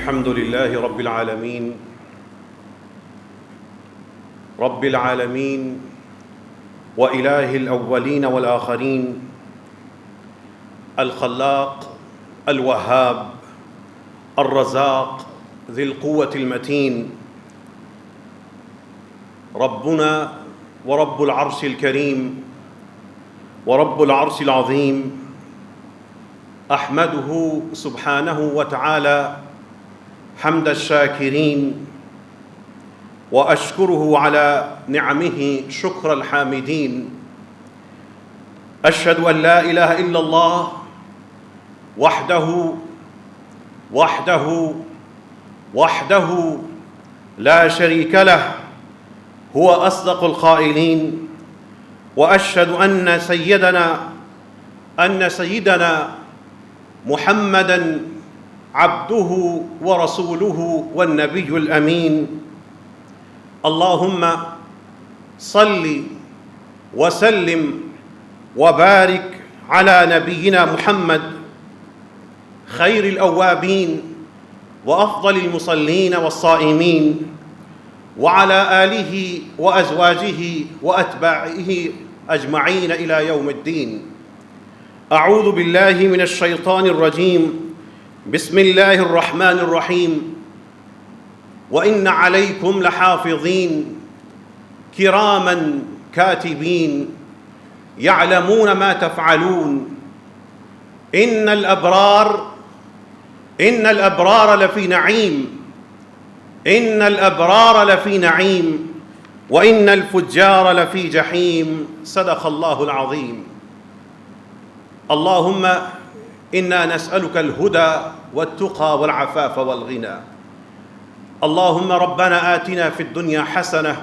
الحمد لله رب العالمين وإله الأولين والآخرين الخلاق الوهاب الرزاق ذي القوة المتين ربنا ورب العرش الكريم ورب العرش العظيم أحمده سبحانه وتعالى حمد الشاكرين وأشكره على نعمه شكر الحامدين. أشهد أن لا إله إلا الله وحده لا شريك له هو أصدق القائلين. وأشهد أن سيدنا محمدًا عبده ورسوله والنبي الأمين. اللهم صل وسلم وبارك على نبينا محمد خير الأوابين وأفضل المصلين والصائمين، وعلى آله وأزواجه وأتباعه أجمعين إلى يوم الدين. أعوذ بالله من الشيطان الرجيم. بسم الله الرحمن الرحيم. وإن عليكم لحافظين كراما كاتبين يعلمون ما تفعلون. إن الأبرار لفي نعيم وإن الفجار لفي جحيم. صدق الله العظيم. اللهم إنا نسألك الهدى والتقى والعفاف والغنى. اللهم ربنا آتنا في الدنيا حسنة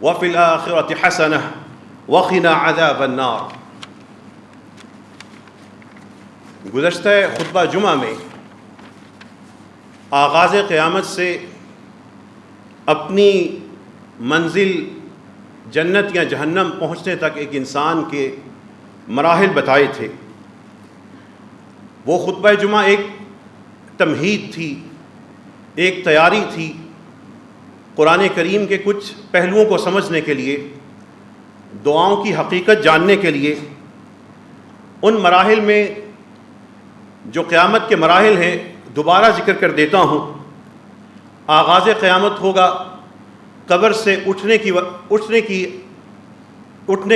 وفي الآخرة حسنة وقنا عذاب النار. گزشتہ خطبہ جمعہ میں آغاز قیامت سے اپنی منزل جنت یا جہنم پہنچنے تک ایک انسان کے مراحل بتائے تھے. وہ خطبہ جمعہ ایک تمہید تھی، ایک تیاری تھی قرآن کریم کے کچھ پہلوؤں کو سمجھنے کے لیے، دعاؤں کی حقیقت جاننے کے لیے. ان مراحل میں جو قیامت کے مراحل ہیں دوبارہ ذکر کر دیتا ہوں. آغاز قیامت ہوگا، قبر سے اٹھنے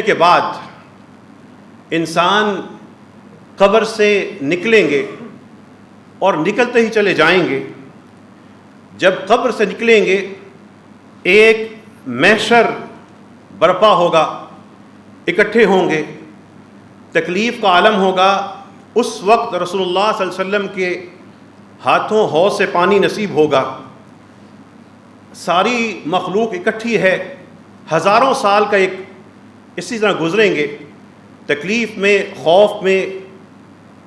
کے بعد انسان قبر سے نکلیں گے اور نکلتے ہی چلے جائیں گے. جب قبر سے نکلیں گے ایک محشر برپا ہوگا، اکٹھے ہوں گے، تکلیف کا عالم ہوگا. اس وقت رسول اللہ صلی اللہ علیہ وسلم کے ہاتھوں حوض سے پانی نصیب ہوگا. ساری مخلوق اکٹھی ہے، ہزاروں سال کا ایک اسی طرح گزریں گے، تکلیف میں، خوف میں.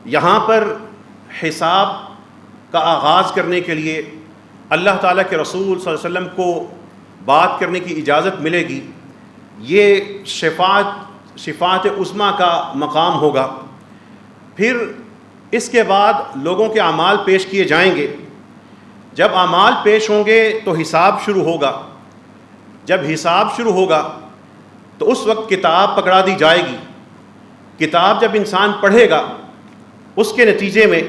یہاں پر حساب کا آغاز کرنے کے لیے اللہ تعالیٰ کے رسول صلی اللہ علیہ وسلم کو بات کرنے کی اجازت ملے گی. یہ شفاعت عظمیٰ کا مقام ہوگا. پھر اس کے بعد لوگوں کے اعمال پیش کیے جائیں گے. جب اعمال پیش ہوں گے تو حساب شروع ہوگا. جب حساب شروع ہوگا تو اس وقت کتاب پکڑا دی جائے گی. کتاب جب انسان پڑھے گا اس کے نتیجے میں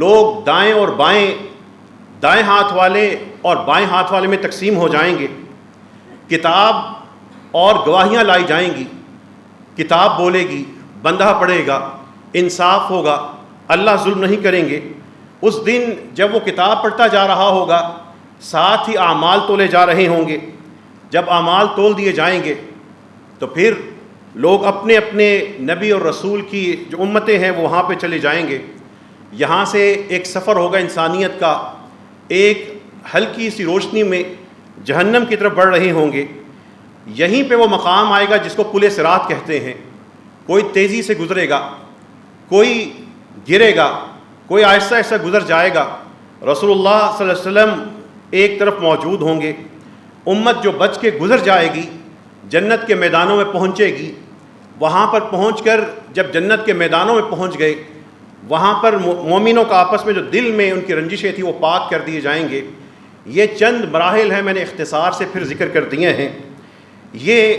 لوگ دائیں اور بائیں، دائیں ہاتھ والے اور بائیں ہاتھ والے میں تقسیم ہو جائیں گے. کتاب اور گواہیاں لائی جائیں گی. کتاب بولے گی، بندہ پڑھے گا، انصاف ہوگا، اللہ ظلم نہیں کریں گے. اس دن جب وہ کتاب پڑھتا جا رہا ہوگا ساتھ ہی اعمال تولے جا رہے ہوں گے. جب اعمال تول دیے جائیں گے تو پھر لوگ اپنے اپنے نبی اور رسول کی جو امتیں ہیں وہ وہاں پہ چلے جائیں گے. یہاں سے ایک سفر ہوگا انسانیت کا. ایک ہلکی سی روشنی میں جہنم کی طرف بڑھ رہے ہوں گے. یہیں پہ وہ مقام آئے گا جس کو پل صراط کہتے ہیں. کوئی تیزی سے گزرے گا، کوئی گرے گا، کوئی آہستہ آہستہ گزر جائے گا. رسول اللہ صلی اللہ علیہ وسلم ایک طرف موجود ہوں گے. امت جو بچ کے گزر جائے گی جنت کے میدانوں میں پہنچے گی. وہاں پر پہنچ کر جب جنت کے میدانوں میں پہنچ گئے وہاں پر مومنوں کا آپس میں جو دل میں ان کی رنجشیں تھیں وہ پاک کر دیے جائیں گے۔ یہ چند مراحل ہیں، میں نے اختصار سے پھر ذکر کر دیے ہیں۔ یہ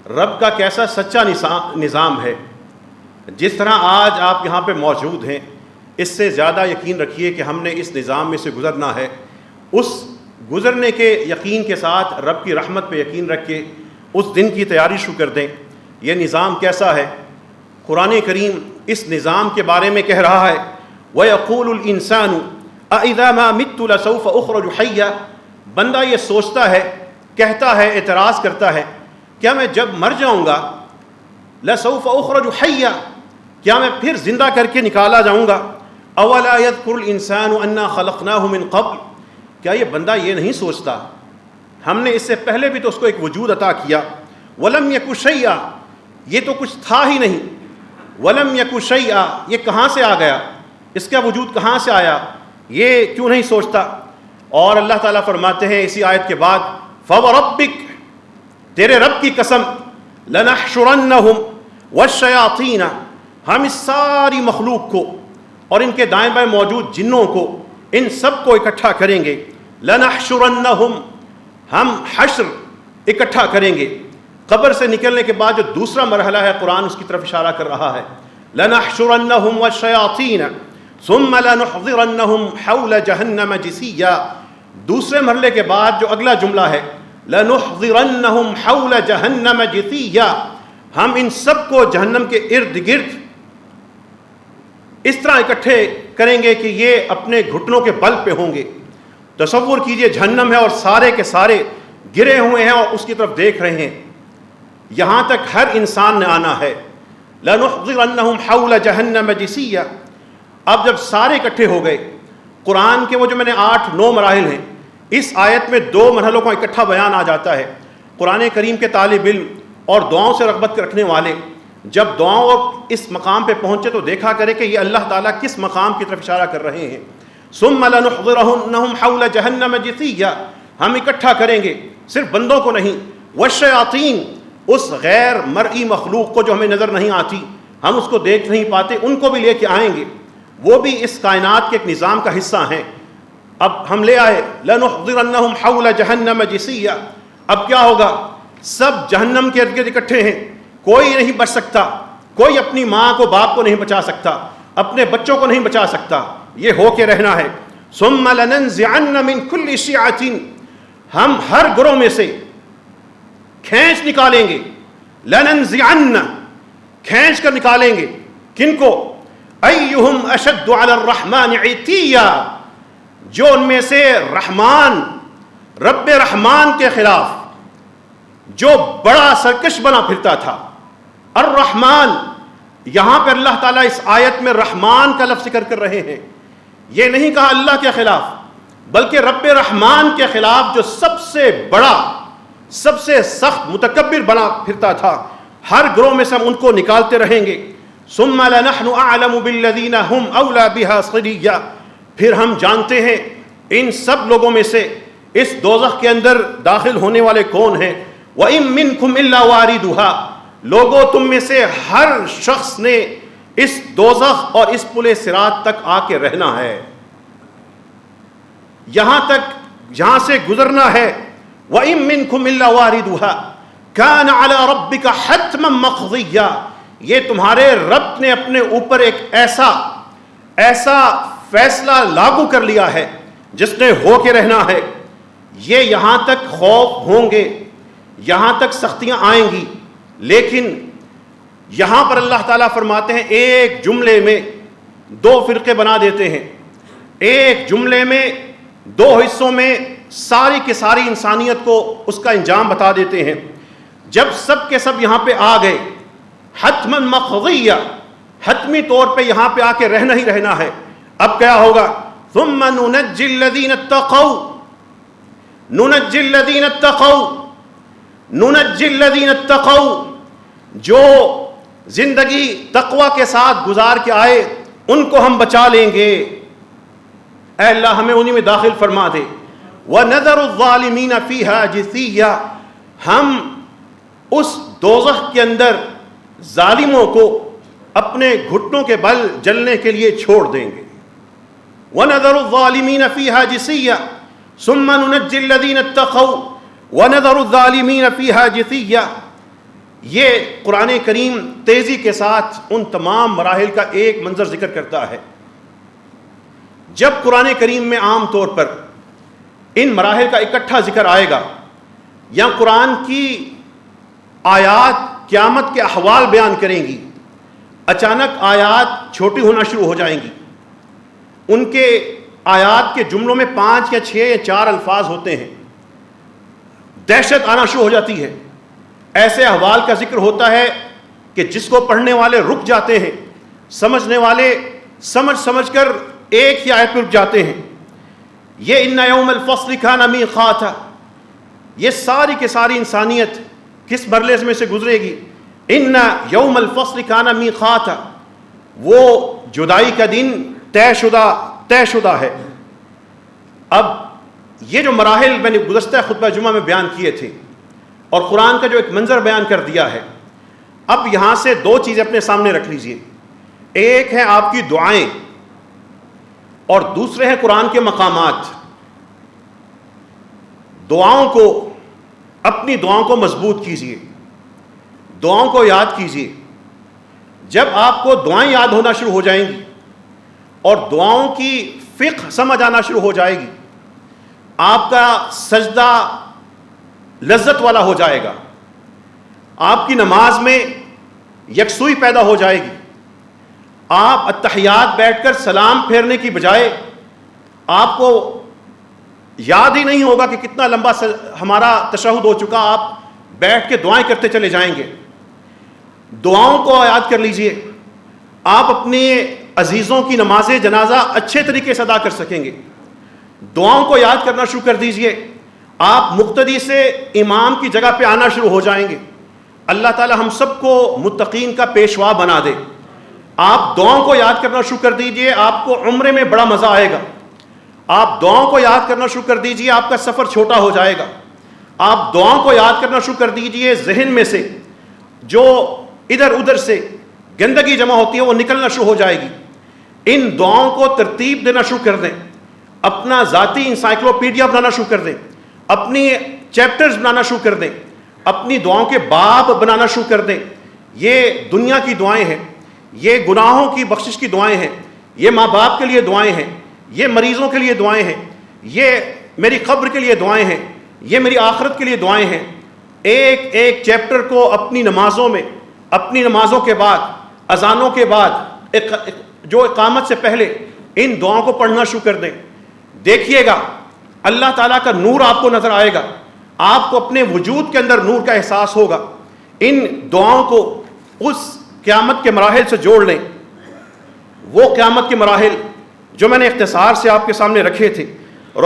رب کا کیسا سچا نظام ہے، جس طرح آج آپ یہاں پہ موجود ہیں، اس سے زیادہ یقین رکھیے کہ ہم نے اس نظام میں سے گزرنا ہے۔ اس گزرنے کے یقین کے ساتھ رب کی رحمت پہ یقین رکھ کے اس دن کی تیاری شروع کر دیں۔ یہ نظام کیسا ہے؟ قرآن کریم اس نظام کے بارے میں کہہ رہا ہے وَيَقُولُ الْإِنسَانُ أَإِذَا مَا مِتُّ لَسَوْفَ أُخْرَجُ حَيًّا۔ بندہ یہ سوچتا ہے، کہتا ہے، اعتراض کرتا ہے، کیا میں جب مر جاؤں گا لَسَوْفَ أُخْرَجُ حَيًّا، کیا میں پھر زندہ کر کے نکالا جاؤں گا؟ أَوَلَا يَذْكُرُ الْإِنسَانُ أَنَّا خَلَقْنَاهُ مِنْ قَبْلُ، کیا یہ بندہ یہ نہیں سوچتا ہم نے اس سے پہلے بھی تو اس کو ایک وجود عطا کیا۔ وَلَمْ يَكُ شَيْئًا، یہ تو کچھ تھا ہی نہیں۔ وَلَمْ يَكُ شَيْئًا، یہ کہاں سے آ گیا، اس کا وجود کہاں سے آیا، یہ کیوں نہیں سوچتا؟ اور اللہ تعالیٰ فرماتے ہیں اسی آیت کے بعد فَوَرَبِّكَ، تیرے رب کی قسم، لَنَحْشُرَنَّهُمْ وَالشَّيَاطِينَ، ہم اس ساری مخلوق کو اور ان کے دائیں بائیں موجود جنوں کو، ان سب کو اکٹھا کریں گے۔ لَنَحْشُرَنَّهُمْ، ہم حشر اکٹھا کریں گے۔ قبر سے نکلنے کے بعد جو دوسرا مرحلہ ہے قرآن اس کی طرف اشارہ کر رہا ہے، لَنَحْشُرَنَّهُمْ وَالشَّيَاطِينَ ثُمَّ لَنُحْضِرَنَّهُمْ حَوْلَ جَهَنَّمَ جِثِيًّا۔ دوسرے مرحلے کے بعد جو اگلا جملہ ہے لَنُحْضِرَنَّهُمْ حَوْلَ جَهَنَّمَ جِثِيًّا، ہم ان سب کو جہنم کے ارد گرد اس طرح اکٹھے کریں گے کہ یہ اپنے گھٹنوں کے بل پہ ہوں گے۔ تصور کیجئے جہنم ہے اور سارے کے سارے گرے ہوئے ہیں اور اس کی طرف دیکھ رہے ہیں، یہاں تک ہر انسان نے آنا ہے۔ لَنُحْضِرَنَّهُمْ حَوْلَ جَهَنَّمَ جِثِيًّا، اب جب سارے اکٹھے ہو گئے، قرآن کے وہ جو میں نے 8-9 مراحل ہیں، اس آیت میں 2 مرحلوں کا اکٹھا بیان آ جاتا ہے۔ قرآن کریم کے طالب علم اور دعاؤں سے رغبت رکھنے والے جب دعاؤں اور اس مقام پہ پہنچے تو دیکھا کرے کہ یہ اللہ تعالیٰ کس مقام کی طرف اشارہ کر رہے ہیں۔ ثُمَّ لَنُحْضِرَنَّهُمْ حَوْلَ جَهَنَّمَ جِثِيًّا، ہم اکٹھا کریں گے صرف بندوں کو نہیں، وَالشَّيَاطِينَ، اس غیر مرئی مخلوق کو جو ہمیں نظر نہیں آتی، ہم اس کو دیکھ نہیں پاتے، ان کو بھی لے کے آئیں گے، وہ بھی اس کائنات کے ایک نظام کا حصہ ہیں۔ اب ہم لے آئے لَنُحْضِرَنَّهُمْ حَوْلَ جَهَنَّمَ جِثِيًّا، اب کیا ہوگا؟ سب جہنم کے ارد گرد اکٹھے ہیں، کوئی نہیں بچ سکتا، کوئی اپنی ماں کو باپ کو نہیں بچا سکتا، اپنے بچوں کو نہیں بچا سکتا، یہ ہو کے رہنا ہے۔ ثُمَّ لَنَنزِعَنَّ مِن كُلِّ شِيعَةٍ، ہم ہر گروہ میں سے کھینچ نکالیں گے، لَنَنزِعَنَّ، کھینچ کر نکالیں گے، کن کو؟ أَيُّهُمْ أَشَدُّ عَلَى الرَّحْمَنِ عِتِيًّا، جو ان میں سے رحمان، رب رحمان کے خلاف جو بڑا سرکش بنا پھرتا تھا۔ الرحمن، یہاں پہ اللہ تعالیٰ اس آیت میں رحمان کا لفظ ذکر کر رہے ہیں، یہ نہیں کہا اللہ کے خلاف، بلکہ رب رحمان کے خلاف جو سب سے بڑا، سب سے سخت متکبر بنا پھرتا تھا، ہر گروہ میں سے ہم ان کو نکالتے رہیں گے۔ ثم لنحن اعلم بالذین هم اولی بها صلیا، پھر ہم جانتے ہیں ان سب لوگوں میں سے اس دوزخ کے اندر داخل ہونے والے کون ہیں۔ وَإِن مِّنكُمْ إِلَّا وَارِدُهَا، لوگوں تم میں سے ہر شخص نے اس دوزخ اور اس پل صراط تک آ کے رہنا ہے، یہاں تک جہاں سے گزرنا ہے۔ وَإِن مِّنكُمْ إِلَّا وَارِدُهَا كَانَ عَلَى رَبِّكَ حَتْمًا مَّقْضِيًّا، یہ تمہارے رب نے اپنے اوپر ایک ایسا فیصلہ لاگو کر لیا ہے جس نے ہو کے رہنا ہے۔ یہ یہاں تک خوف ہوں گے، یہاں تک سختیاں آئیں گی، لیکن یہاں پر اللہ تعالیٰ فرماتے ہیں ایک جملے میں 2 فرقے بنا دیتے ہیں، ایک جملے میں 2 حصوں میں ساری کی ساری انسانیت کو اس کا انجام بتا دیتے ہیں۔ جب سب کے سب یہاں پہ آ گئے، حتماً مقضیہ، حتمی طور پہ یہاں پہ آ کے رہنا ہی رہنا ہے، اب کیا ہوگا؟ ثم ننجی الذین اتقوا، ننجی الذین اتقوا، ننجی الذین اتقوا، جو زندگی تقوی کے ساتھ گزار کے آئے ان کو ہم بچا لیں گے، اے اللہ ہمیں انہی میں داخل فرما دے۔ وَنَذَرُ الظَّالِمِينَ فِيهَا جِثِيًّا، ہم اس دوزخ کے اندر ظالموں کو اپنے گھٹنوں کے بل جلنے کے لیے چھوڑ دیں گے. وَنَذَرُ الظَّالِمِينَ فِيهَا جِثِيًّا ثُمَّ نُنَجِّي الَّذِينَ اتَّقَوْا وَنَذَرُ الظَّالِمِينَ فِيهَا جِثِيًّا. یہ قرآن کریم تیزی کے ساتھ ان تمام مراحل کا ایک منظر ذکر کرتا ہے. جب قرآن کریم میں عام طور پر ان مراحل کا اکٹھا ذکر آئے گا یا قرآن کی آیات قیامت کے احوال بیان کریں گی، اچانک آیات چھوٹی ہونا شروع ہو جائیں گی. ان کے آیات کے جملوں میں 5 یا 6 یا 4 الفاظ ہوتے ہیں. دہشت آنا شروع ہو جاتی ہے. ایسے احوال کا ذکر ہوتا ہے کہ جس کو پڑھنے والے رک جاتے ہیں، سمجھنے والے سمجھ کر ایک ہی آیت پر رک جاتے ہیں. یہ ان یوم الفصل کان میقاتا، یہ ساری کی ساری انسانیت کس مرحلے میں سے گزرے گی؟ ان یوم الفصل کان میقاتا، وہ جدائی کا دن طے شدہ ہے. اب یہ جو مراحل میں نے گزشتہ خطبہ جمعہ میں بیان کیے تھے اور قرآن کا جو ایک منظر بیان کر دیا ہے، اب یہاں سے 2 چیزیں اپنے سامنے رکھ لیجئے. ایک ہے آپ کی دعائیں اور دوسرے ہیں قرآن کے مقامات. اپنی دعاؤں کو مضبوط کیجئے، دعاؤں کو یاد کیجئے. جب آپ کو دعائیں یاد ہونا شروع ہو جائیں گی اور دعاؤں کی فقہ سمجھ آنا شروع ہو جائے گی، آپ کا سجدہ لذت والا ہو جائے گا. آپ کی نماز میں یکسوئی پیدا ہو جائے گی. آپ اتحیات بیٹھ کر سلام پھیرنے کی بجائے آپ کو یاد ہی نہیں ہوگا کہ کتنا لمبا ہمارا تشہد ہو چکا، آپ بیٹھ کے دعائیں کرتے چلے جائیں گے. دعاؤں کو یاد کر لیجئے، آپ اپنے عزیزوں کی نماز جنازہ اچھے طریقے سے ادا کر سکیں گے. دعاؤں کو یاد کرنا شروع کر دیجئے، آپ مقتدی سے امام کی جگہ پہ آنا شروع ہو جائیں گے. اللہ تعالی ہم سب کو متقین کا پیشوا بنا دے. آپ دعاؤں کو یاد کرنا شروع کر دیجئے، آپ کو عمرے میں بڑا مزہ آئے گا. آپ دعاؤں کو یاد کرنا شروع کر دیجئے، آپ کا سفر چھوٹا ہو جائے گا. آپ دعاؤں کو یاد کرنا شروع کر دیجئے، ذہن میں سے جو ادھر ادھر سے گندگی جمع ہوتی ہے وہ نکلنا شروع ہو جائے گی. ان دعاؤں کو ترتیب دینا شروع کر دیں، اپنا ذاتی انسائکلوپیڈیا بنانا شروع کر دیں، اپنی چیپٹرز بنانا شروع کر دیں، اپنی دعاؤں کے باب بنانا شروع کر دیں. یہ دنیا کی دعائیں ہیں، یہ گناہوں کی بخشش کی دعائیں ہیں، یہ ماں باپ کے لیے دعائیں ہیں، یہ مریضوں کے لیے دعائیں ہیں، یہ میری قبر کے لیے دعائیں ہیں، یہ میری آخرت کے لیے دعائیں ہیں. ایک ایک چیپٹر کو اپنی نمازوں میں، اپنی نمازوں کے بعد، اذانوں کے بعد، جو اقامت سے پہلے ان دعاؤں کو پڑھنا شروع کر دیں. دیکھیے گا اللہ تعالیٰ کا نور آپ کو نظر آئے گا، آپ کو اپنے وجود کے اندر نور کا احساس ہوگا. ان دعاؤں کو اس قیامت کے مراحل سے جوڑ لیں. وہ قیامت کے مراحل جو میں نے اختصار سے آپ کے سامنے رکھے تھے.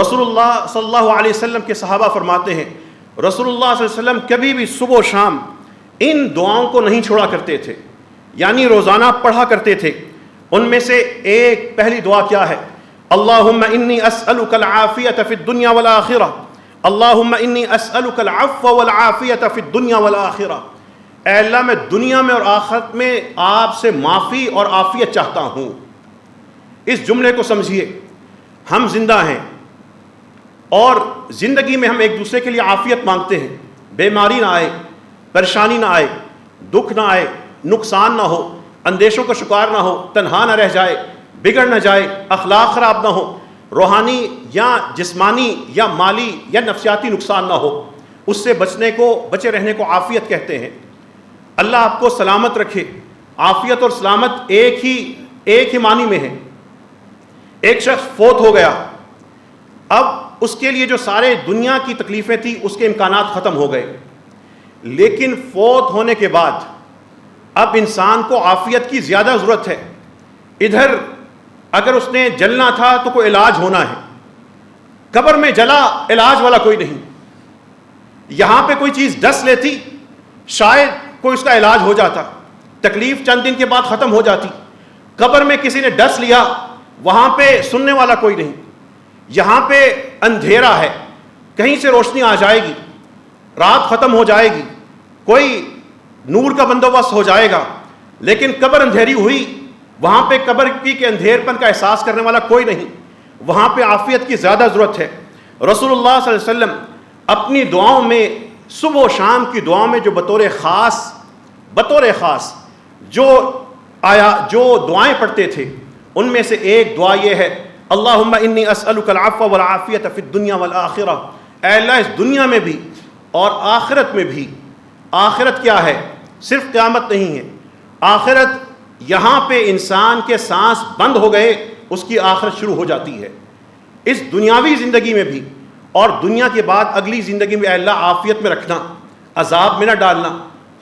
رسول اللہ صلی اللہ علیہ وسلم کے صحابہ فرماتے ہیں رسول اللہ صلی اللہ علیہ وسلم کبھی بھی صبح و شام ان دعاؤں کو نہیں چھوڑا کرتے تھے، یعنی روزانہ پڑھا کرتے تھے. ان میں سے ایک پہلی دعا کیا ہے؟ اللہم انی اسألک العافیۃ فی الدنیا والآخرہ، اللہم انی اسألک العفو والعافیۃ فی الدنیا والآخرہ. اے اللہ میں دنیا میں اور آخرت میں آپ سے معافی اور عافیت چاہتا ہوں. اس جملے کو سمجھیے، ہم زندہ ہیں اور زندگی میں ہم ایک دوسرے کے لیے عافیت مانگتے ہیں. بیماری نہ آئے، پریشانی نہ آئے، دکھ نہ آئے، نقصان نہ ہو، اندیشوں کا شکار نہ ہو، تنہا نہ رہ جائے، بگڑ نہ جائے، اخلاق خراب نہ ہو، روحانی یا جسمانی یا مالی یا نفسیاتی نقصان نہ ہو. اس سے بچے رہنے کو عافیت کہتے ہیں. اللہ آپ کو سلامت رکھے. عافیت اور سلامت ایک ہی معنی میں ہے. ایک شخص فوت ہو گیا، اب اس کے لیے جو سارے دنیا کی تکلیفیں تھیں اس کے امکانات ختم ہو گئے. لیکن فوت ہونے کے بعد اب انسان کو عافیت کی زیادہ ضرورت ہے. ادھر اگر اس نے جلنا تھا تو کوئی علاج ہونا ہے، قبر میں جلا علاج والا کوئی نہیں. یہاں پہ کوئی چیز ڈس لیتی شاید کوئی اس کا علاج ہو جاتا، تکلیف چند دن کے بعد ختم ہو جاتی. قبر میں کسی نے ڈس لیا، وہاں پہ سننے والا کوئی نہیں. یہاں پہ اندھیرا ہے، کہیں سے روشنی آ جائے گی، رات ختم ہو جائے گی، کوئی نور کا بندوبست ہو جائے گا. لیکن قبر اندھیری ہوئی، وہاں پہ قبر کے اندھیر پن کا احساس کرنے والا کوئی نہیں، وہاں پہ عافیت کی زیادہ ضرورت ہے۔ رسول اللہ صلی اللہ علیہ وسلم اپنی دعاؤں میں، صبح و شام کی دعاؤں میں جو بطور خاص جو دعائیں پڑھتے تھے، ان میں سے ایک دعا یہ ہے، اللہم انی اسألک العفو والعافیۃ فی الدنیا والآخرہ، اے اللہ اس دنیا میں بھی اور آخرت میں بھی۔ آخرت کیا ہے؟ صرف قیامت نہیں ہے، آخرت یہاں پہ انسان کے سانس بند ہو گئے اس کی آخرت شروع ہو جاتی ہے۔ اس دنیاوی زندگی میں بھی اور دنیا کے بعد اگلی زندگی میں اے اللہ عافیت میں رکھنا، عذاب میں نہ ڈالنا،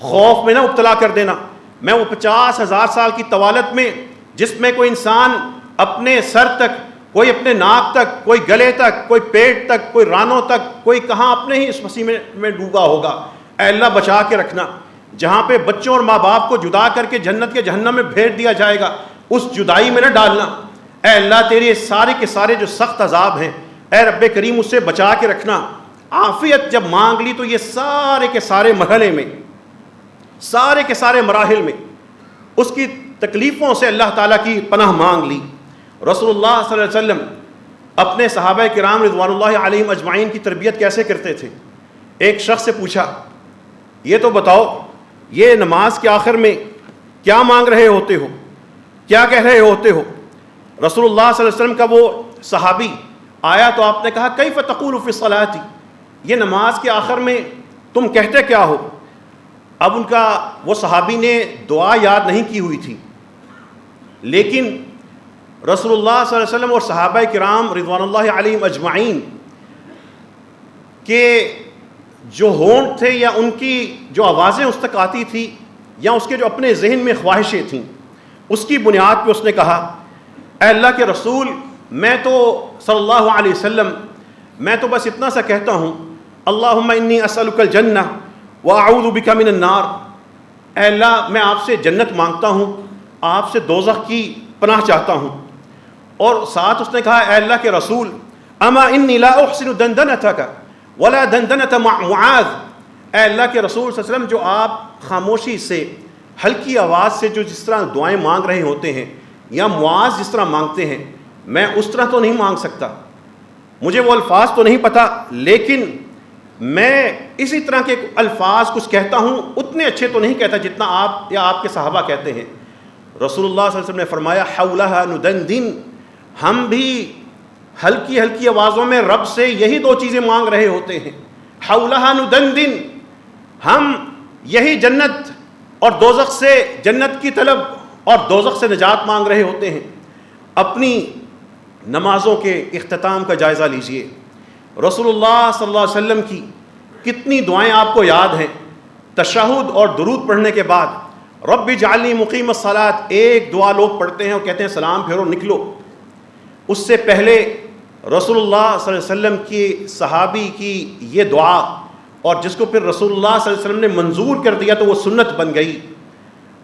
خوف میں نہ مبتلا کر دینا۔ میں وہ 50,000 سال کی طوالت میں جس میں کوئی انسان اپنے سر تک، کوئی اپنے ناک تک، کوئی گلے تک، کوئی پیٹ تک، کوئی رانوں تک، کوئی کہاں اپنے ہی اس وسیع میں ڈوبا ہوگا، اے اللہ بچا کے رکھنا۔ جہاں پہ بچوں اور ماں باپ کو جدا کر کے جنت کے جہنم میں بھیج دیا جائے گا، اس جدائی میں نہ ڈالنا۔ اے اللہ تیرے سارے کے سارے جو سخت عذاب ہیں، اے رب کریم اس سے بچا کے رکھنا۔ عافیت جب مانگ لی تو یہ سارے کے سارے مرحلے میں، سارے کے سارے مراحل میں اس کی تکلیفوں سے اللہ تعالیٰ کی پناہ مانگ لی۔ رسول اللہ صلی اللہ علیہ وسلم اپنے صحابہ کرام رضوان اللہ علیہم اجمعین کی تربیت کیسے کرتے تھے؟ ایک شخص سے پوچھا، یہ تو بتاؤ یہ نماز کے آخر میں کیا مانگ رہے ہوتے ہو، کیا کہہ رہے ہوتے ہو؟ رسول اللہ صلی اللہ علیہ وسلم کا وہ صحابی آیا تو آپ نے کہا کیف تقول فی الصلاۃ، یہ نماز کے آخر میں تم کہتے کیا ہو؟ اب ان کا وہ صحابی نے دعا یاد نہیں کی ہوئی تھی، لیکن رسول اللہ صلی اللہ علیہ وسلم اور صحابہ کرام رضوان اللہ علیہم اجمعین کے جو ہونٹ تھے یا ان کی جو آوازیں اس تک آتی تھی یا اس کے جو اپنے ذہن میں خواہشیں تھیں، اس کی بنیاد پہ اس نے کہا اے اللہ کے رسول، میں تو صلی اللہ علیہ وسلم میں تو بس اتنا سا کہتا ہوں، اللہم انی اسألک الجنہ واعوذ بک من النار، اے اللہ میں آپ سے جنت مانگتا ہوں، آپ سے دوزخ کی پناہ چاہتا ہوں۔ اور ساتھ اس نے کہا اے اللہ کے رسول، اما انی لا احسن دندنتک ولا دندنت معاذ، اے اللہ کے رسول صلی اللہ علیہ وسلم جو آپ خاموشی سے ہلکی آواز سے جو جس طرح دعائیں مانگ رہے ہوتے ہیں یا معاذ جس طرح مانگتے ہیں، میں اس طرح تو نہیں مانگ سکتا، مجھے وہ الفاظ تو نہیں پتہ، لیکن میں اسی طرح کے الفاظ کچھ کہتا ہوں، اتنے اچھے تو نہیں کہتا جتنا آپ یا آپ کے صحابہ کہتے ہیں۔ رسول اللہ صلی اللہ علیہ وسلم نے فرمایا حولہا ندندن، ہم بھی ہلکی ہلکی آوازوں میں رب سے یہی دو چیزیں مانگ رہے ہوتے ہیں، حولہا ندندن، ہم یہی جنت اور دوزخ سے، جنت کی طلب اور دوزخ سے نجات مانگ رہے ہوتے ہیں۔ اپنی نمازوں کے اختتام کا جائزہ لیجئے، رسول اللہ صلی اللہ علیہ وسلم کی کتنی دعائیں آپ کو یاد ہیں؟ تشہد اور درود پڑھنے کے بعد رب اجعلنی مقیم الصلاۃ ایک دعا لوگ پڑھتے ہیں اور کہتے ہیں سلام پھیرو نکلو، اس سے پہلے رسول اللہ صلی اللہ علیہ وسلم کی صحابی کی یہ دعا، اور جس کو پھر رسول اللہ صلی اللہ علیہ وسلم نے منظور کر دیا تو وہ سنت بن گئی،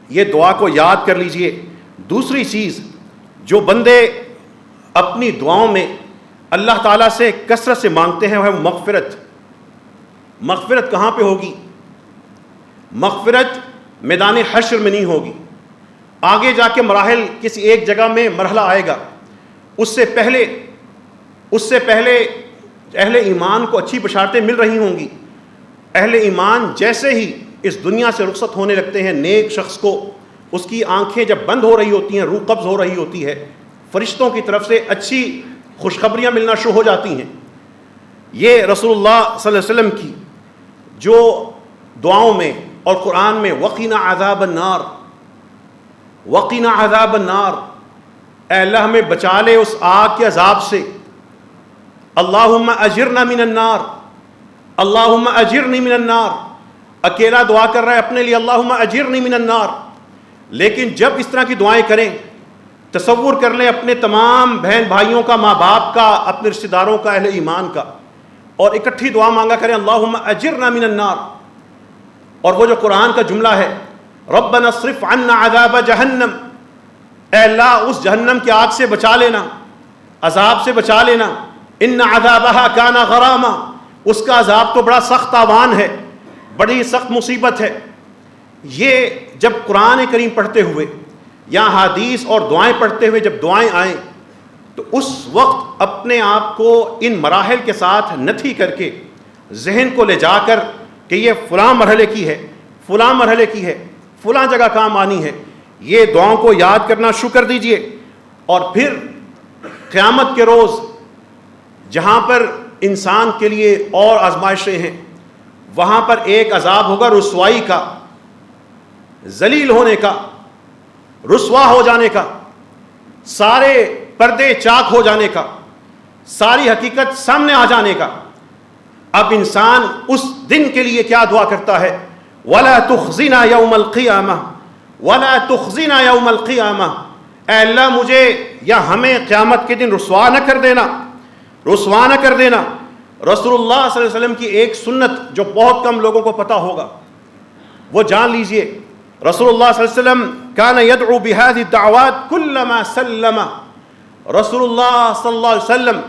یہ دعا کو یاد کر لیجئے۔ دوسری چیز جو بندے اپنی دعاؤں میں اللہ تعالیٰ سے کثرت سے مانگتے ہیں وہ ہے مغفرت۔ مغفرت کہاں پہ ہوگی؟ مغفرت میدان حشر میں نہیں ہوگی، آگے جا کے مراحل کسی ایک جگہ میں مرحلہ آئے گا، اس سے پہلے اہل ایمان کو اچھی بشارتیں مل رہی ہوں گی۔ اہل ایمان جیسے ہی اس دنیا سے رخصت ہونے لگتے ہیں، نیک شخص کو اس کی آنکھیں جب بند ہو رہی ہوتی ہیں، روح قبض ہو رہی ہوتی ہے، فرشتوں کی طرف سے اچھی خوشخبریاں ملنا شروع ہو جاتی ہیں۔ یہ رسول اللہ صلی اللہ علیہ وسلم کی جو دعاؤں میں اور قرآن میں وقنا عذاب النار، وقنا عذاب النار، اے اللہ ہمیں بچا لے اس آگ کے عذاب سے، اللہم اجرنا من النار، اللہم اجرنی من النار، اکیلا دعا کر رہا ہے اپنے لیے اللہم اجرنی من النار، لیکن جب اس طرح کی دعائیں کریں تصور کر لیں اپنے تمام بہن بھائیوں کا، ماں باپ کا، اپنے رشتہ داروں کا، اہل ایمان کا، اور اکٹھی دعا مانگا کریں اللہم اجرنا من النار۔ اور وہ جو قرآن کا جملہ ہے ربنا اصرف عنا عذاب جہنم، اے اللہ اس جہنم کی آگ سے بچا لینا، عذاب سے بچا لینا، ان عذابها کان غراما، اس کا عذاب تو بڑا سخت تاوان ہے، بڑی سخت مصیبت ہے۔ یہ جب قرآن کریم پڑھتے ہوئے یا حدیث اور دعائیں پڑھتے ہوئے جب دعائیں آئیں تو اس وقت اپنے آپ کو ان مراحل کے ساتھ نتھی کر کے ذہن کو لے جا کر کہ یہ فلاں مرحلے کی ہے، فلاں مرحلے کی ہے، فلاں جگہ کام آنی ہے، یہ دعاؤں کو یاد کرنا شروع کر دیجئے. اور پھر قیامت کے روز جہاں پر انسان کے لیے اور آزمائشیں ہیں، وہاں پر ایک عذاب ہوگا رسوائی کا، ذلیل ہونے کا، رسوا ہو جانے کا، سارے پردے چاک ہو جانے کا، ساری حقیقت سامنے آ جانے کا. اب انسان اس دن کے لیے کیا دعا کرتا ہے؟ وَلَا تُخْزِنَا يَوْمَ الْقِيَامَةِ وَلَا تُخْزِنَا يَوْمَ الْقِيَامَةِ، اے اللہ مجھے یا ہمیں قیامت کے دن رسوا نہ کر دینا، رسوا نہ کر دینا. رسول اللہ صلی اللہ علیہ وسلم کی ایک سنت جو بہت کم لوگوں کو پتہ ہوگا، وہ جان لیجئے. رسول اللہ صلی اللہ علیہ وسلم کان یدعو بهذه الدعوات كلما سلم. رسول اللہ صلی اللہ علیہ وسلم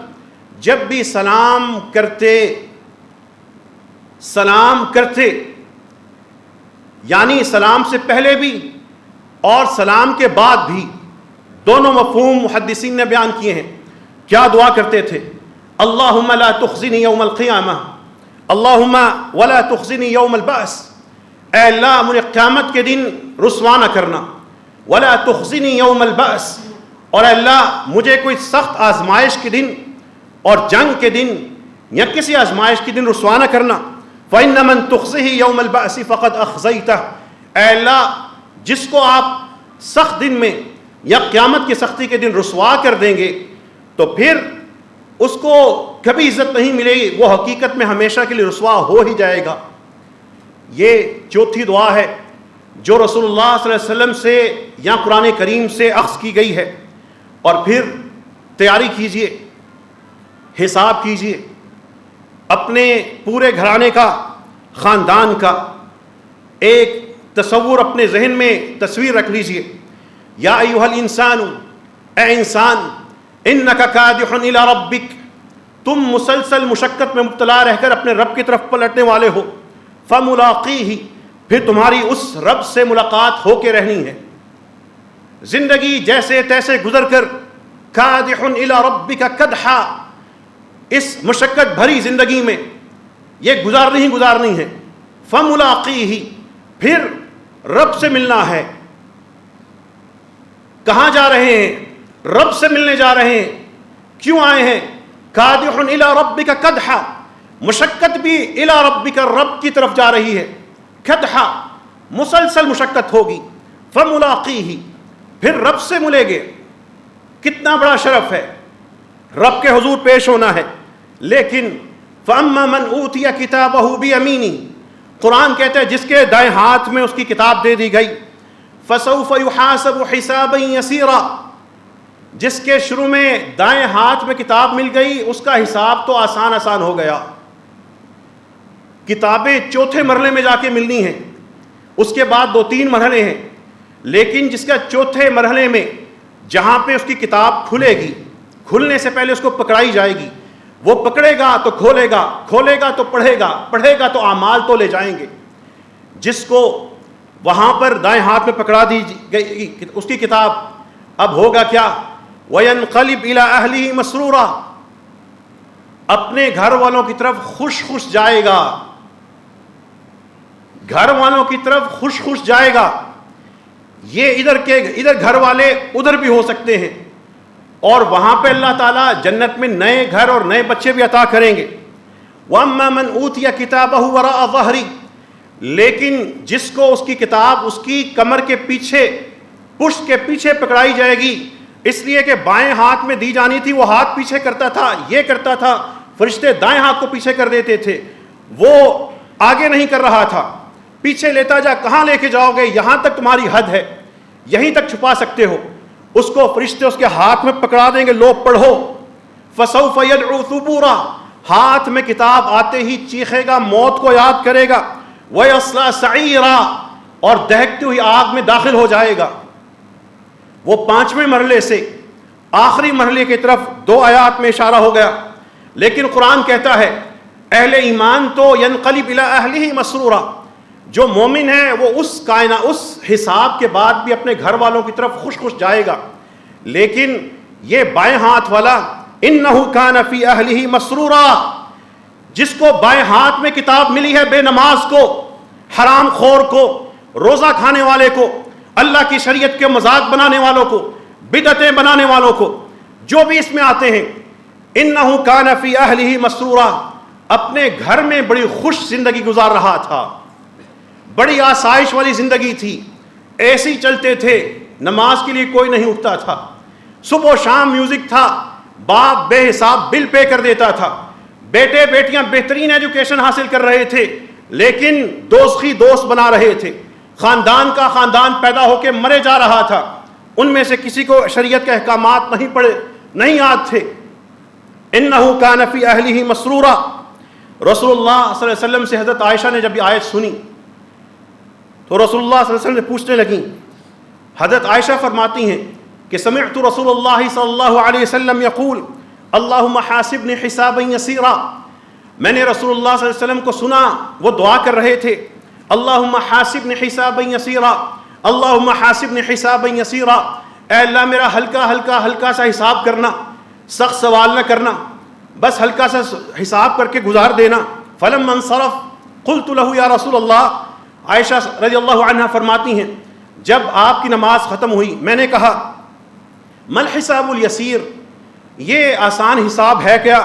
جب بھی سلام کرتے یعنی سلام سے پہلے بھی اور سلام کے بعد بھی، دونوں مفہوم محدثین نے بیان کیے ہیں. کیا دعا کرتے تھے؟ اللہم لا تخزنی یوم القیامہ، اللہم ولا تخزنی یوم البعث، اے اللہ مجھے قیامت کے دن رسوا نہ کرنا، ولا تخزنی یوم البعث، اور اے اللہ مجھے کوئی سخت آزمائش کے دن اور جنگ کے دن یا کسی آزمائش کے دن رسوا نہ کرنا. فإن من تخزه یوم البعث فقد اخزیتہ، اے اللہ جس کو آپ سخت دن میں یا قیامت کی سختی کے دن رسوا کر دیں گے تو پھر اس کو کبھی عزت نہیں ملے گی، وہ حقیقت میں ہمیشہ کے لیے رسوا ہو ہی جائے گا. یہ چوتھی دعا ہے جو رسول اللہ صلی اللہ علیہ وسلم سے یا قرآن کریم سے اخذ کی گئی ہے. اور پھر تیاری کیجئے، حساب کیجئے اپنے پورے گھرانے کا، خاندان کا. ایک تصور اپنے ذہن میں تصویر رکھ لیجئے. یا ایھا الانسان، اے انسان، انک کادح الی ربک، تم مسلسل مشقت میں مبتلا رہ کر اپنے رب کی طرف پلٹنے والے ہو. فملاقیہ، پھر تمہاری اس رب سے ملاقات ہو کے رہنی ہے. زندگی جیسے تیسے گزر کر کادح الی ربک کدحا، اس مشقت بھری زندگی میں یہ گزارنی ہے. فملاقیہ، پھر رب سے ملنا ہے. کہاں جا رہے ہیں؟ رب سے ملنے جا رہے ہیں. کیوں آئے ہیں؟ کادح الی ربک کدحا، مشقت بھی الی ربک، رب کی طرف جا رہی ہے. کدحا، مسلسل مشقت ہوگی. فملاقیہ، پھر رب سے ملے گے. کتنا بڑا شرف ہے، رب کے حضور پیش ہونا ہے. لیکن فاما من اوتی کتابہ بیمینہ، قرآن کہتا ہے جس کے دائیں ہاتھ میں اس کی کتاب دے دی گئی، فسوف یحاسب حسابا یسیرا، جس کے شروع میں دائیں ہاتھ میں کتاب مل گئی اس کا حساب تو آسان ہو گیا. کتابیں چوتھے مرحلے میں جا کے ملنی ہیں، اس کے بعد 2-3 مرحلے ہیں. لیکن جس کا چوتھے مرحلے میں جہاں پہ اس کی کتاب کھلے گی، کھلنے سے پہلے اس کو پکڑائی جائے گی، وہ پکڑے گا تو کھولے گا، کھولے گا تو پڑھے گا تو اعمال تو لے جائیں گے. جس کو وہاں پر دائیں ہاتھ میں پکڑا دی گئی اس کی کتاب، اب ہوگا کیا؟ وَيَنْقَلِبْ إِلَىٰ أَهْلِهِ مَسْرُورًا، اپنے گھر والوں کی طرف خوش جائے گا. گھر والوں کی طرف خوش جائے گا. یہ ادھر گھر والے ادھر بھی ہو سکتے ہیں، اور وہاں پہ اللہ تعالیٰ جنت میں نئے گھر اور نئے بچے بھی عطا کریں گے. وَأَمَّا مَنْ أُوتِيَ كِتَابَهُ وَرَاءَ ظَهْرِهِ، لیکن جس کو اس کی کتاب اس کی کمر کے پیچھے، پشت کے پیچھے پکڑائی جائے گی، اس لیے کہ بائیں ہاتھ میں دی جانی تھی، وہ ہاتھ پیچھے کرتا تھا، یہ کرتا تھا، فرشتے دائیں ہاتھ کو پیچھے کر دیتے تھے، وہ آگے نہیں کر رہا تھا. پیچھے لیتا جا، کہاں لے کے جاؤ گے؟ یہاں تک تمہاری حد ہے، یہیں تک چھپا سکتے ہو. اس کو فرشتے اس کے ہاتھ میں پکڑا دیں گے، لو پڑھو. فسوف يدعو ثبورا، ہاتھ میں کتاب آتے ہی چیخے گا، موت کو یاد کرے گا. وَيَصْلَىٰ سَعِيرًا، اور دہکتی ہوئی آگ میں داخل ہو جائے گا. وہ 5ویں مرحلے سے آخری مرحلے کی طرف 2 آیات میں اشارہ ہو گیا. لیکن قرآن کہتا ہے اہل ایمان تو ینقلب الی اہلہ مسرورا، جو مومن ہے وہ اس حساب کے بعد بھی اپنے گھر والوں کی طرف خوش خوش جائے گا. لیکن یہ بائیں ہاتھ والا انہ کان فی اہلہ مسرورا، جس کو بائیں ہاتھ میں کتاب ملی ہے، بے نماز کو، حرام خور کو، روزہ کھانے والے کو، اللہ کی شریعت کے مذاق بنانے والوں کو، بدعتیں بنانے والوں کو، جو بھی اس میں آتے ہیں، انہ کان فی اہلہ مسرورا، اپنے گھر میں بڑی خوش زندگی گزار رہا تھا، بڑی آسائش والی زندگی تھی، ایسے ہی چلتے تھے، نماز کے لیے کوئی نہیں اٹھتا تھا، صبح و شام میوزک تھا، باپ بے حساب بل پے کر دیتا تھا، بیٹے بیٹیاں بہترین ایجوکیشن حاصل کر رہے تھے، لیکن دوست بنا رہے تھے، خاندان کا خاندان پیدا ہو کے مرے جا رہا تھا، ان میں سے کسی کو شریعت کے احکامات نہیں یاد تھے. انہ کان فی اہلہ مسرورا. رسول اللہ صلی اللہ علیہ وسلم سے حضرت عائشہ نے جب یہ آیت سنی تو رسول اللہ صلی اللہ علیہ وسلم سے پوچھنے لگیں. حضرت عائشہ فرماتی ہیں کہ سمعت رسول اللہ صلی اللہ علیہ وسلم یقول اللہم حاسبنی حسابا یسیرا. میں نے رسول اللہ صلی اللہ علیہ وسلم کو سنا، وہ دعا کر رہے تھے، اللہم حاسبنی حسابا یسیرا، اللہم حاسبنی حسابا یسیرا، اے اللہ میرا ہلکا سا حساب کرنا، سخت سوال نہ کرنا، بس ہلکا سا حساب کر کے گزار دینا. فلما انصرف قلت له یا رسول اللہ. عائشہ رضی اللہ عنہا فرماتی ہیں جب آپ کی نماز ختم ہوئی میں نے کہا مل حساب الیسیر، یہ آسان حساب ہے کیا؟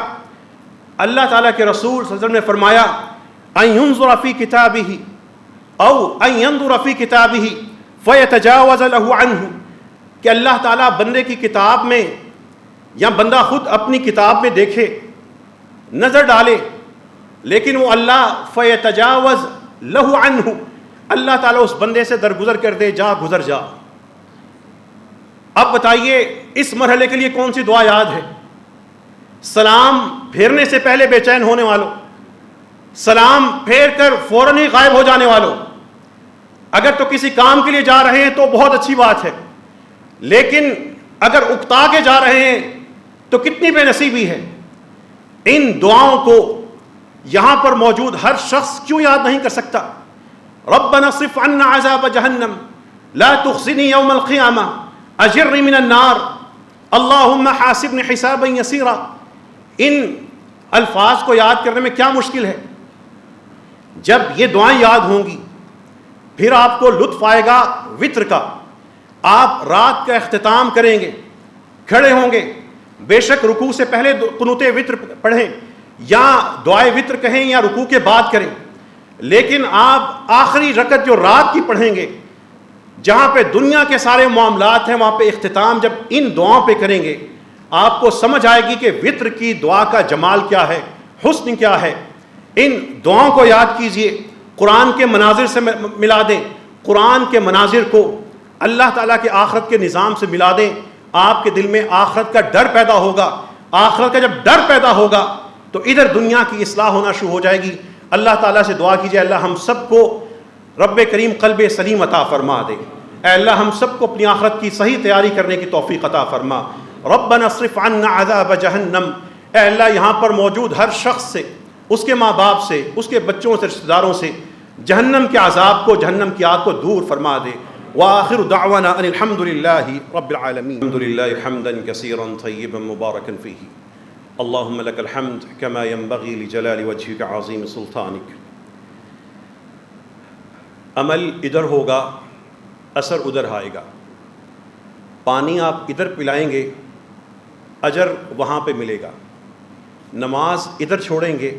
اللہ تعالیٰ کے رسول صلی اللہ علیہ وسلم نے فرمایا ان ينظر فی کتابہ او ان ينظر فی کتابہ فیتجاوز له عنہ، کہ اللہ تعالیٰ بندے کی کتاب میں یا بندہ خود اپنی کتاب میں دیکھے، نظر ڈالے، لیکن وہ اللہ فیتجاوز له عنہ، اللہ تعالیٰ اس بندے سے درگزر کر دے، جا گزر جا. اب بتائیے اس مرحلے کے لیے کون سی دعا یاد ہے؟ سلام پھیرنے سے پہلے بے چین ہونے والوں، سلام پھیر کر فوراً ہی غائب ہو جانے والوں. اگر تو کسی کام کے لیے جا رہے ہیں تو بہت اچھی بات ہے، لیکن اگر اکتا کے جا رہے ہیں تو کتنی بے نصیبی ہے. ان دعاؤں کو یہاں پر موجود ہر شخص کیوں یاد نہیں کر سکتا؟ ربنا اصرف عنا عذاب جہنم لا تخزنی یوم القیامہ اجرنی من النار اللہم حاسبنی حسابا یسیرا. ان الفاظ کو یاد کرنے میں کیا مشکل ہے؟ جب یہ دعائیں یاد ہوں گی پھر آپ کو لطف آئے گا وتر کا. آپ رات کا اختتام کریں گے، کھڑے ہوں گے، بے شک رکوع سے پہلے قنوت وتر پڑھیں یا دعائے وتر کہیں یا رکوع کے بعد کریں، لیکن آپ آخری رکعت جو رات کی پڑھیں گے جہاں پہ دنیا کے سارے معاملات ہیں وہاں پہ اختتام جب ان دعاؤں پہ کریں گے آپ کو سمجھ آئے گی کہ وتر کی دعا کا جمال کیا ہے، حسن کیا ہے. ان دعاؤں کو یاد کیجئے، قرآن کے مناظر سے ملا دیں، قرآن کے مناظر کو اللہ تعالیٰ کے آخرت کے نظام سے ملا دیں. آپ کے دل میں آخرت کا ڈر پیدا ہوگا. آخرت کا جب ڈر پیدا ہوگا تو ادھر دنیا کی اصلاح ہونا شروع ہو جائے گی. اللہ تعالیٰ سے دعا کیجئے اللہ ہم سب کو رب کریم قلب سلیم عطا فرما دے. اے اللہ ہم سب کو اپنی آخرت کی صحیح تیاری کرنے کی توفیق عطا فرما. ربنا اصرف عنا عذاب جہنم، اے اللہ یہاں پر موجود ہر شخص سے، اس کے ماں باپ سے، اس کے بچوں سے، رشتہ داروں سے جہنم کے عذاب کو، جہنم کی آگ کو دور فرما دے. وآخر دعوانا ان الحمد للہ رب العالمین. الحمد للہ حمدا کثیرا طیبا مبارکا فیہ. اللہم لک الحمد کما ينبغی لجلال وجہک عظیم سلطانک. عمل ادھر ہوگا، اثر ادھر آئے گا. پانی آپ ادھر پلائیں گے، اجر وہاں پہ ملے گا. نماز ادھر چھوڑیں گے،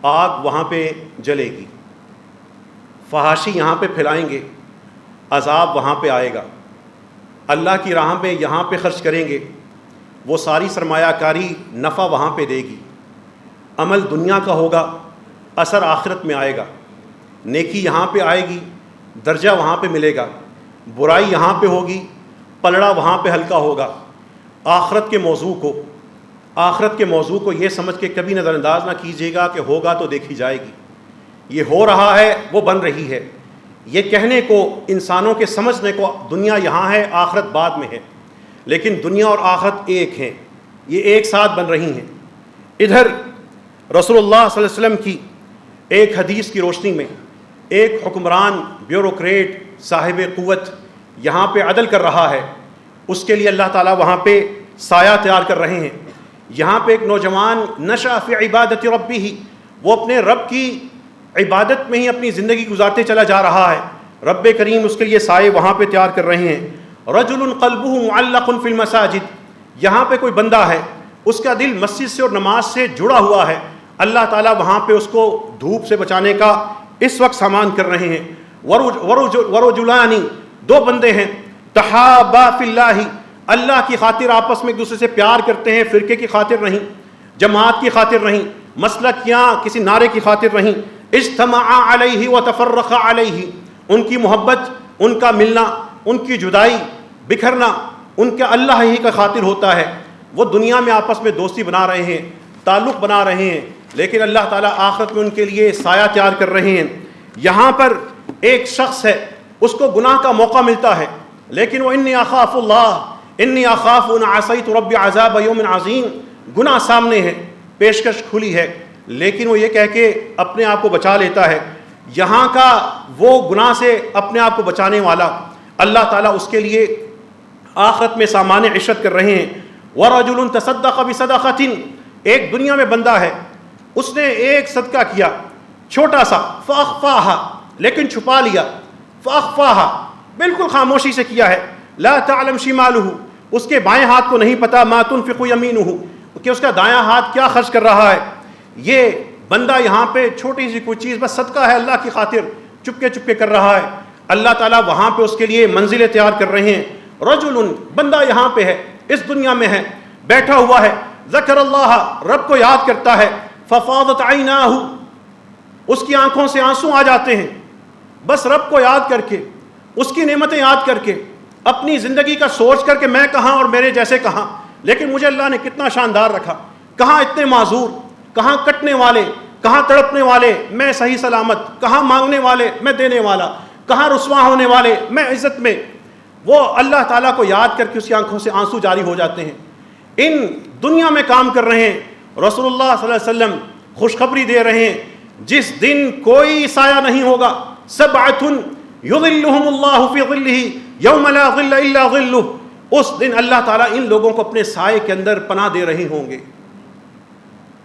آگ وہاں پہ جلے گی. فحاشی یہاں پہ پھیلائیں گے، عذاب وہاں پہ آئے گا. اللہ کی راہ میں یہاں پہ خرچ کریں گے، وہ ساری سرمایہ کاری نفع وہاں پہ دے گی. عمل دنیا کا ہوگا، اثر آخرت میں آئے گا. نیکی یہاں پہ آئے گی، درجہ وہاں پہ ملے گا. برائی یہاں پہ ہوگی، پلڑا وہاں پہ ہلکا ہوگا. آخرت کے موضوع کو یہ سمجھ کے کبھی نظر انداز نہ کیجیے گا کہ ہوگا تو دیکھی جائے گی. یہ ہو رہا ہے، وہ بن رہی ہے. یہ کہنے کو، انسانوں کے سمجھنے کو دنیا یہاں ہے، آخرت بعد میں ہے، لیکن دنیا اور آخرت ایک ہیں، یہ ایک ساتھ بن رہی ہیں. ادھر رسول اللہ صلی اللہ علیہ وسلم کی ایک حدیث کی روشنی میں ایک حکمران بیوروکریٹ صاحب قوت یہاں پہ عدل کر رہا ہے، اس کے لیے اللہ تعالیٰ وہاں پہ سایہ تیار کر رہے ہیں۔ یہاں پہ ایک نوجوان نشأ فی عبادت ربہ، وہ اپنے رب کی عبادت میں ہی اپنی زندگی گزارتے چلا جا رہا ہے، رب کریم اس کے لیے سائے وہاں پہ تیار کر رہے ہیں۔ رجل قلبہ معلق فی المساجد، یہاں پہ کوئی بندہ ہے اس کا دل مسجد سے اور نماز سے جڑا ہوا ہے، اللہ تعالیٰ وہاں پہ اس کو دھوپ سے بچانے کا اس وقت سامان کر رہے ہیں۔ ورجلان، دو بندے ہیں، تحابا فی اللہ، اللہ کی خاطر آپس میں ایک دوسرے سے پیار کرتے ہیں، فرقے کی خاطر نہیں، جماعت کی خاطر نہیں، مسلک یا کسی نعرے کی خاطر نہیں۔ اجتمعا علیہ وتفرقا علیہ، ان کی محبت، ان کا ملنا، ان کی جدائی، بکھرنا ان کا اللہ ہی کا خاطر ہوتا ہے۔ وہ دنیا میں آپس میں دوستی بنا رہے ہیں، تعلق بنا رہے ہیں، لیکن اللہ تعالیٰ آخرت میں ان کے لیے سایہ تیار کر رہے ہیں۔ یہاں پر ایک شخص ہے، اس کو گناہ کا موقع ملتا ہے، لیکن وہ انی اخاف اللہ، انی اخاف ان عصیت ربی عذاب یوم عظیم، گناہ سامنے ہے، پیشکش کھلی ہے، لیکن وہ یہ کہہ کے اپنے آپ کو بچا لیتا ہے۔ یہاں کا وہ گناہ سے اپنے آپ کو بچانے والا اللہ تعالیٰ اس کے لیے آخرت میں سامان عشرت کر رہے ہیں۔ وَرَجُلٌ تَصَدَّقَ بِصَدَقَةٍ، ایک دنیا میں بندہ ہے، اس نے ایک صدقہ کیا چھوٹا سا، فَأَخْفَاهَا، لیکن چھپا لیا، فَأَخْفَاهَا، بالکل خاموشی سے کیا ہے، لَا تَعْلَمْ شِمَالُهُ، اس کے بائیں ہاتھ کو نہیں پتا، مَا تُنْفِقُ يَمِينُهُ، کہ اس کا دایاں ہاتھ کیا خرچ کر رہا ہے۔ یہ بندہ یہاں پہ چھوٹی سی کوئی چیز، بس صدقہ ہے اللہ کی خاطر، چپکے چپکے کر رہا ہے، اللہ تعالیٰ وہاں پہ اس کے لیے منزلیں تیار کر رہے ہیں۔ رجل، بندہ یہاں پہ ہے، اس دنیا میں ہے، بیٹھا ہوا ہے، ذکر اللہ، رب کو یاد کرتا ہے، ففاضت عیناہ، اس کی آنکھوں سے آنسو آ جاتے ہیں، بس رب کو یاد کر کے، اس کی نعمتیں یاد کر کے، اپنی زندگی کا سوچ کر کے میں کہاں اور میرے جیسے کہاں، لیکن مجھے اللہ نے کتنا شاندار رکھا، کہاں اتنے معذور، کہاں کٹنے والے، کہاں تڑپنے والے، میں صحیح سلامت، کہاں مانگنے والے، میں دینے والا، کہاں رسوا ہونے والے، میں عزت میں۔ وہ اللہ تعالیٰ کو یاد کر کے اس کی آنکھوں سے آنسو جاری ہو جاتے ہیں۔ ان دنیا میں کام کر رہے ہیں، رسول اللہ صلی اللہ علیہ وسلم خوشخبری دے رہے ہیں، جس دن کوئی سایہ نہیں ہوگا، سبعۃ یظلھم اللہ فی ظلہ یوم لا ظل الا ظلہ، اس دن اللہ تعالیٰ ان لوگوں کو اپنے سائے کے اندر پناہ دے رہے ہوں گے۔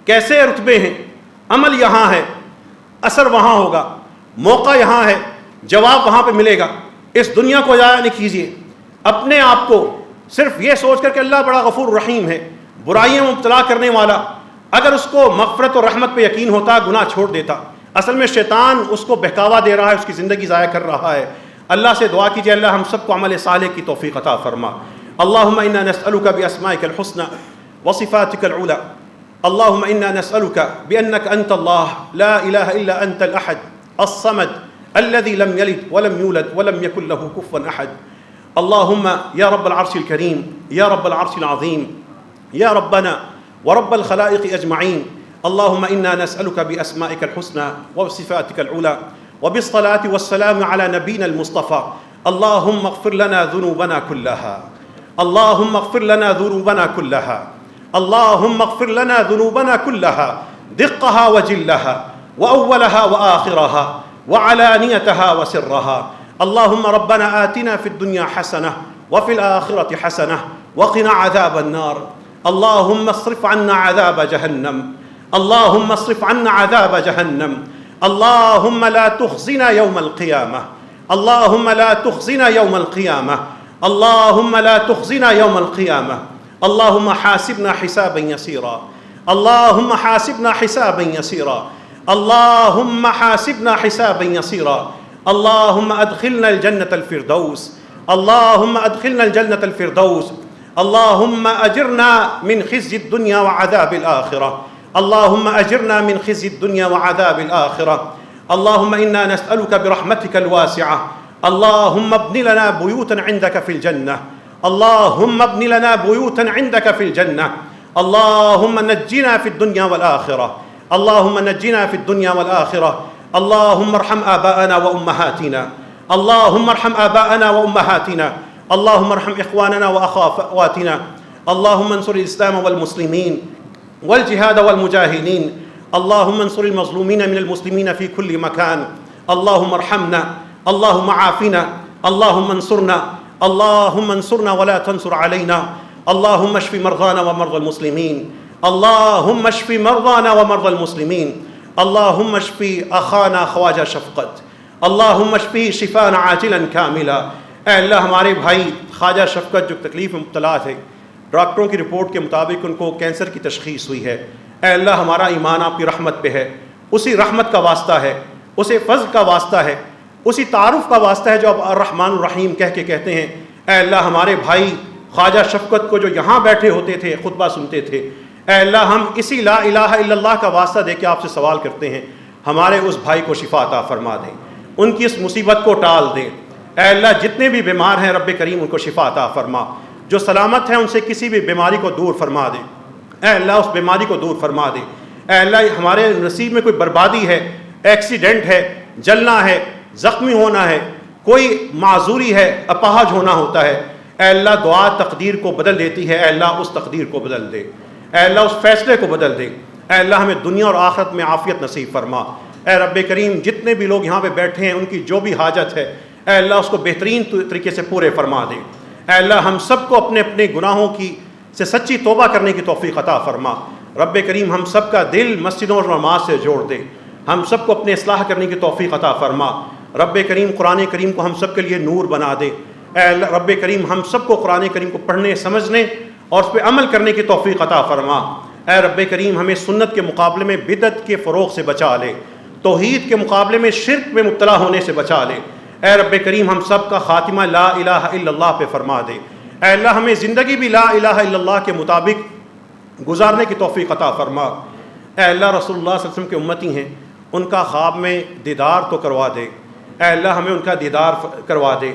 کیسے رتبے ہیں، عمل یہاں ہے، اثر وہاں ہوگا، موقع یہاں ہے، جواب وہاں پہ ملے گا۔ اس دنیا کو ضائع نہیں کیجیے، اپنے آپ کو صرف یہ سوچ کر کہ اللہ بڑا غفور رحیم ہے، برائیوں میں مبتلا کرنے والا، اگر اس کو مغفرت اور رحمت پہ یقین ہوتا گناہ چھوڑ دیتا۔ اصل میں شیطان اس کو بہکاوا دے رہا ہے، اس کی زندگی ضائع کر رہا ہے۔ اللہ سے دعا کیجیے اللہ ہم سب کو عمل صالح کی توفیق عطا فرما۔ اللہم انا نسألک باسمائک الحسنى وصفاتک العلی، اللہم انا نسألک بانک انت اللہ لا الہ الا انت الاحد الصمد الذي لم يلد ولم يولد ولم يكن له كفوا أحد. اللهم يا رب العرش الكريم، يا رب العرش العظيم، يا ربنا ورب الخلائق أجمعين، اللهم إنا نسألك بأسمائك الحسنى وصفاتك العلى وبالصلاة والسلام على نبينا المصطفى، اللهم اغفر لنا ذنوبنا كلها، اللهم اغفر لنا ذنوبنا كلها، اللهم اغفر لنا ذنوبنا كلها، دقها وجلها وأولها وآخرها وعلانيتها وسرها. اللهم ربنا آتنا في الدنيا حسنة وفي الآخرة حسنة وقنا عذاب النار. اللهم اصرف عنا عذاب جهنم، اللهم اصرف عنا عذاب جهنم. اللهم لا تخزنا يوم القيامة، اللهم لا تخزنا يوم القيامة، اللهم لا تخزنا يوم القيامة. اللهم حاسبنا حسابا يسيرا، اللهم حاسبنا حسابا يسيرا، اللهم حاسبنا حسابا يسيرا. اللهم أدخلنا الجنة الفردوس، اللهم أدخلنا الجنة الفردوس. اللهم أجرنا من خزي الدنيا وعذاب الآخرة، اللهم أجرنا من خزي الدنيا وعذاب الآخرة. اللهم إنا نسألك برحمتك الواسعة، اللهم ابن لنا بيوتا عندك في الجنة، اللهم ابن لنا بيوتا عندك في الجنة. اللهم نجنا في الدنيا والآخرة، اللهم نجنا في الدنيا والآخرة. اللهم ارحم آباءنا وأمهاتنا، اللهم ارحم آباءنا وأمهاتنا، اللهم ارحم إخواننا وأخواتنا. اللهم انصر الإسلام والمسلمين والجهاد والمجاهدين. اللهم انصر المظلومين من المسلمين في كل مكان. اللهم ارحمنا، اللهم عافنا، اللهم انصرنا، اللهم انصرنا ولا تنصر علينا، اللهم اشف مرضانا ومرضى المسلمين، اللهم اشف مرضانا ومرضى المسلمين، اللهم اشف اخانا خواجہ شفقت، اللہم اشفی شفاء عاجلا کاملا۔ اے اللہ ہمارے بھائی خواجہ شفقت جو تکلیف میں مبتلا تھے، ڈاکٹروں کی رپورٹ کے مطابق ان کو کینسر کی تشخیص ہوئی ہے، اے اللہ ہمارا ایمان آپ کی رحمت پہ ہے، اسی رحمت کا واسطہ ہے، اسے فضل کا واسطہ ہے، اسی تعارف کا واسطہ ہے جو آپ الرحمن الرحیم کہہ کے کہتے ہیں۔ اے اللہ ہمارے بھائی خواجہ شفقت کو جو یہاں بیٹھے ہوتے تھے خطبہ سنتے تھے، اے اللہ ہم اسی لا الہ الا اللہ کا واسطہ دے کے آپ سے سوال کرتے ہیں، ہمارے اس بھائی کو شفا عطا فرما دیں، ان کی اس مصیبت کو ٹال دیں۔ اے اللہ جتنے بھی بیمار ہیں رب کریم ان کو شفا عطا فرما، جو سلامت ہیں ان سے کسی بھی بیماری کو دور فرما دیں، اے اللہ اس بیماری کو دور فرما دیں۔ اے اللہ ہمارے نصیب میں کوئی بربادی ہے، ایکسیڈنٹ ہے، جلنا ہے، زخمی ہونا ہے، کوئی معذوری ہے، اپاہج ہونا ہوتا ہے، اے اللہ دعا تقدیر کو بدل دیتی ہے، اے اللہ اس تقدیر کو بدل دے، اے اللہ اس فیصلے کو بدل دے، اے اللہ ہمیں دنیا اور آخرت میں عافیت نصیب فرما۔ اے رب کریم جتنے بھی لوگ یہاں پہ بیٹھے ہیں ان کی جو بھی حاجت ہے اے اللہ اس کو بہترین طریقے سے پورے فرما دے۔ اے اللہ ہم سب کو اپنے اپنے گناہوں کی سے سچی توبہ کرنے کی توفیق عطا فرما۔ رب کریم ہم سب کا دل مسجدوں اور نماز سے جوڑ دے، ہم سب کو اپنے اصلاح کرنے کی توفیق عطا فرما۔ رب کریم قرآن کریم کو ہم سب کے لیے نور بنا دے۔ اے اللہ رب کریم ہم سب کو قرآن کریم کو پڑھنے سمجھنے اور اس پہ عمل کرنے کی توفیق عطا فرما۔ اے رب کریم ہمیں سنت کے مقابلے میں بدعت کے فروغ سے بچا لے، توحید کے مقابلے میں شرک میں مبتلا ہونے سے بچا لے۔ اے رب کریم ہم سب کا خاتمہ لا الہ الا اللہ پہ فرما دے۔ اے اللہ ہمیں زندگی بھی لا الہ الا اللہ کے مطابق گزارنے کی توفیق عطا فرما۔ اے اللہ رسول اللہ صلی اللہ علیہ وسلم کے امتی ہیں، ان کا خواب میں دیدار تو کروا دے، اے اللہ ہمیں ان کا دیدار کروا دے۔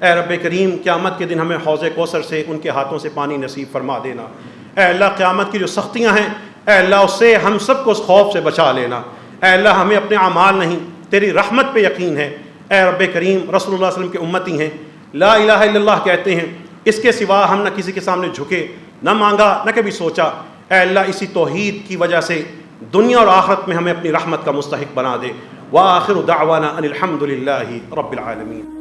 اے رب کریم قیامت کے دن ہمیں حوض کوثر سے ان کے ہاتھوں سے پانی نصیب فرما دینا۔ اے اللہ قیامت کی جو سختیاں ہیں اے اللہ اس سے ہم سب کو اس خوف سے بچا لینا۔ اے اللہ ہمیں اپنے اعمال نہیں تیری رحمت پہ یقین ہے۔ اے رب کریم رسول اللہ صلی اللہ علیہ وسلم کے امتی ہیں، لا الہ الا اللہ کہتے ہیں، اس کے سوا ہم نہ کسی کے سامنے جھکے، نہ مانگا، نہ کبھی سوچا۔ اے اللہ اسی توحید کی وجہ سے دنیا اور آخرت میں ہمیں اپنی رحمت کا مستحق بنا دے۔ وآخر دعوانا ان الحمد للہ رب العالمین۔